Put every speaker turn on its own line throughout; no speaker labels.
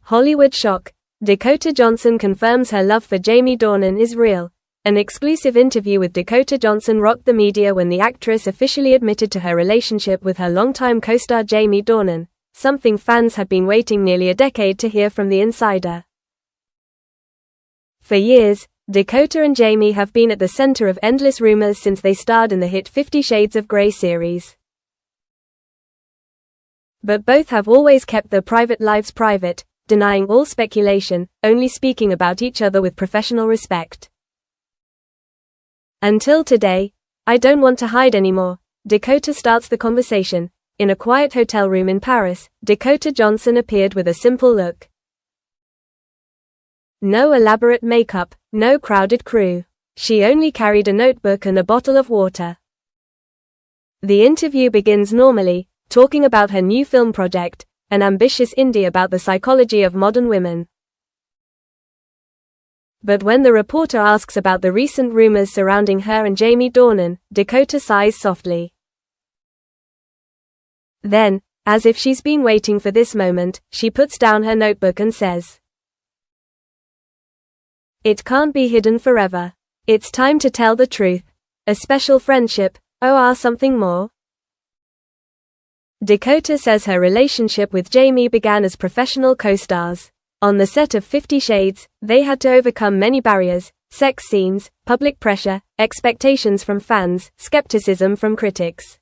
Hollywood shock. Dakota Johnson confirms her love for Jamie Dornan is real. An exclusive interview with Dakota Johnson rocked the media when the actress officially admitted to her relationship with her longtime co-star Jamie Dornan, something fans had been waiting nearly a decade to hear from the insider. For years, Dakota and Jamie have been at the center of endless rumors since they starred in the hit 50 Shades of Grey series. But both have always kept their private lives private, denying all speculation, only speaking about each other with professional respect. Until today, I don't want to hide anymore, Dakota starts the conversation. In a quiet hotel room in Paris, Dakota Johnson appeared with a simple look. No elaborate makeup, no crowded crew. She only carried a notebook and a bottle of water. The interview begins normally, talking about her new film project, an ambitious indie about the psychology of modern women. But when the reporter asks about the recent rumors surrounding her and Jamie Dornan, Dakota sighs softly. Then, as if she's been waiting for this moment, she puts down her notebook and says, "It can't be hidden forever. It's time to tell the truth. A special friendship, something more." Dakota says her relationship with Jamie began as professional co-stars. On the set of 50 Shades, they had to overcome many barriers: sex scenes, public pressure, expectations from fans, skepticism from critics.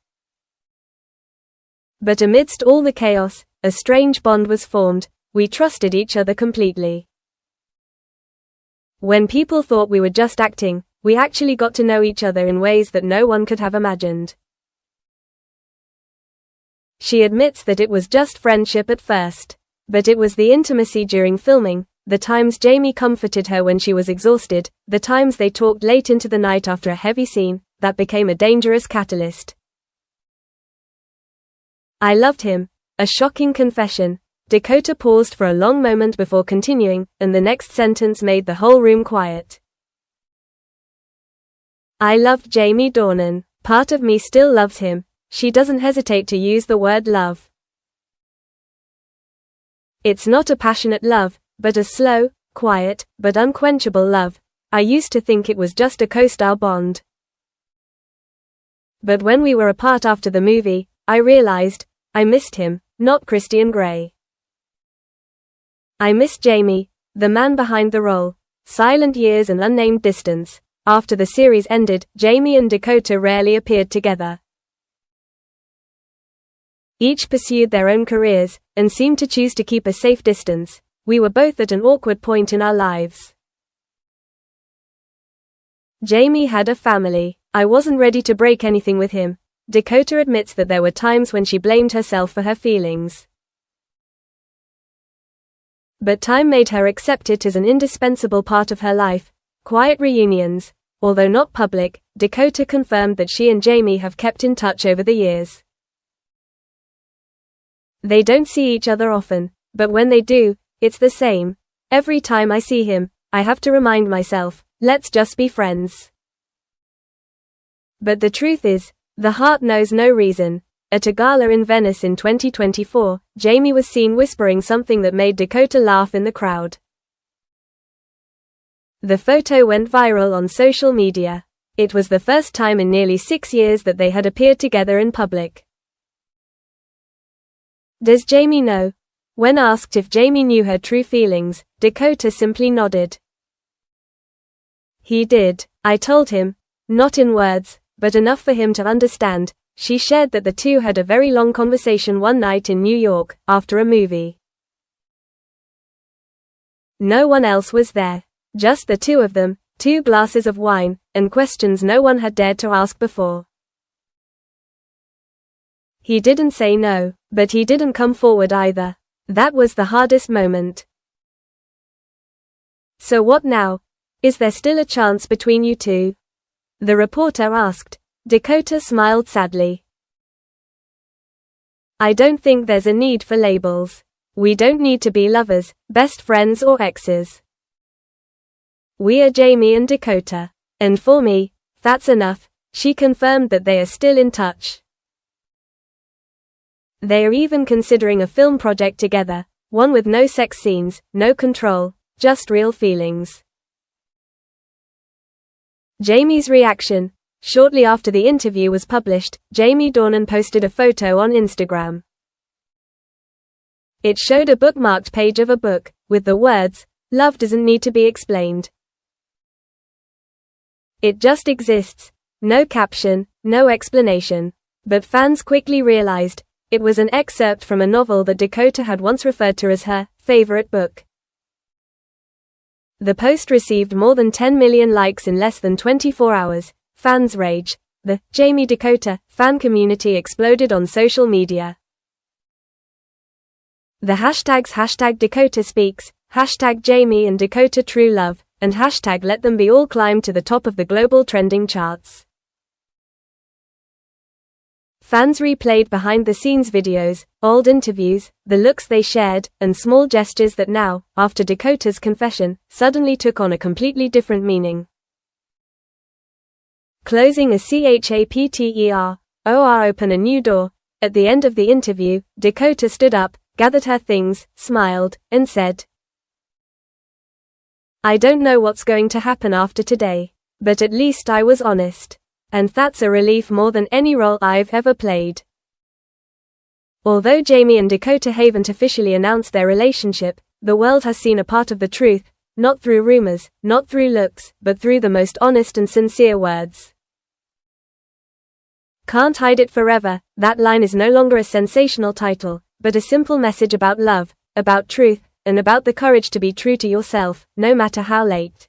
But amidst all the chaos, a strange bond was formed. We trusted each other completely. When people thought we were just acting, we actually got to know each other in ways that no one could have imagined. She admits that it was just friendship at first. But it was the intimacy during filming, the times Jamie comforted her when she was exhausted, the times they talked late into the night after a heavy scene, that became a dangerous catalyst. "I loved him." A shocking confession. Dakota paused for a long moment before continuing, and the next sentence made the whole room quiet. "I loved Jamie Dornan. Part of me still loves him." She doesn't hesitate to use the word love. "It's not a passionate love, but a slow, quiet, but unquenchable love. I used to think it was just a co-star bond. But when we were apart after the movie, I realized, I missed him, not Christian Grey. I missed Jamie, the man behind the role." Silent years and unnamed distance. After the series ended, Jamie and Dakota rarely appeared together. Each pursued their own careers, and seemed to choose to keep a safe distance. We were both at an awkward point in our lives. Jamie had a family. I wasn't ready to break anything with him. Dakota admits that there were times when she blamed herself for her feelings. But time made her accept it as an indispensable part of her life. Quiet reunions. Although not public, Dakota confirmed that she and Jamie have kept in touch over the years. They don't see each other often, but when they do, it's the same. "Every time I see him, I have to remind myself, let's just be friends." But the truth is, the heart knows no reason. At a gala in Venice in 2024, Jamie was seen whispering something that made Dakota laugh in the crowd. The photo went viral on social media. It was the first time in nearly 6 years that they had appeared together in public. Does Jamie know? When asked if Jamie knew her true feelings, Dakota simply nodded. "He did. I told him. Not in words, but enough for him to understand." She shared that the two had a very long conversation one night in New York, after a movie. No one else was there. Just the two of them, 2 glasses of wine, and questions no one had dared to ask before. "He didn't say no, but he didn't come forward either. That was the hardest moment." "So what now? Is there still a chance between you two?" the reporter asked. Dakota smiled sadly. "I don't think there's a need for labels. We don't need to be lovers, best friends or exes. We are Jamie and Dakota. And for me, that's enough." She confirmed that they are still in touch. They are even considering a film project together, One with no sex scenes, no control, just real feelings. Jamie's reaction. Shortly after the interview was published, Jamie Dornan posted a photo on Instagram. It showed a bookmarked page of a book, with the words, "Love doesn't need to be explained. It just exists." No caption, no explanation. But fans quickly realized, it was an excerpt from a novel that Dakota had once referred to as her favorite book. The post received more than 10 million likes in less than 24 hours. Fans rage. The Jamie Dakota fan community exploded on social media. The hashtags #Dakota Speaks, #Jamie and Dakota True Love, and #Let Them Be all climbed to the top of the global trending charts. Fans replayed behind-the-scenes videos, old interviews, the looks they shared, and small gestures that now, after Dakota's confession, suddenly took on a completely different meaning. Closing a chapter open a new door. At the end of the interview, Dakota stood up, gathered her things, smiled, and said, "I don't know what's going to happen after today. But at least I was honest. And that's a relief more than any role I've ever played." Although Jamie and Dakota haven't officially announced their relationship, the world has seen a part of the truth, not through rumors, not through looks, but through the most honest and sincere words. Can't hide it forever. That line is no longer a sensational title, but a simple message about love, about truth, and about the courage to be true to yourself, no matter how late.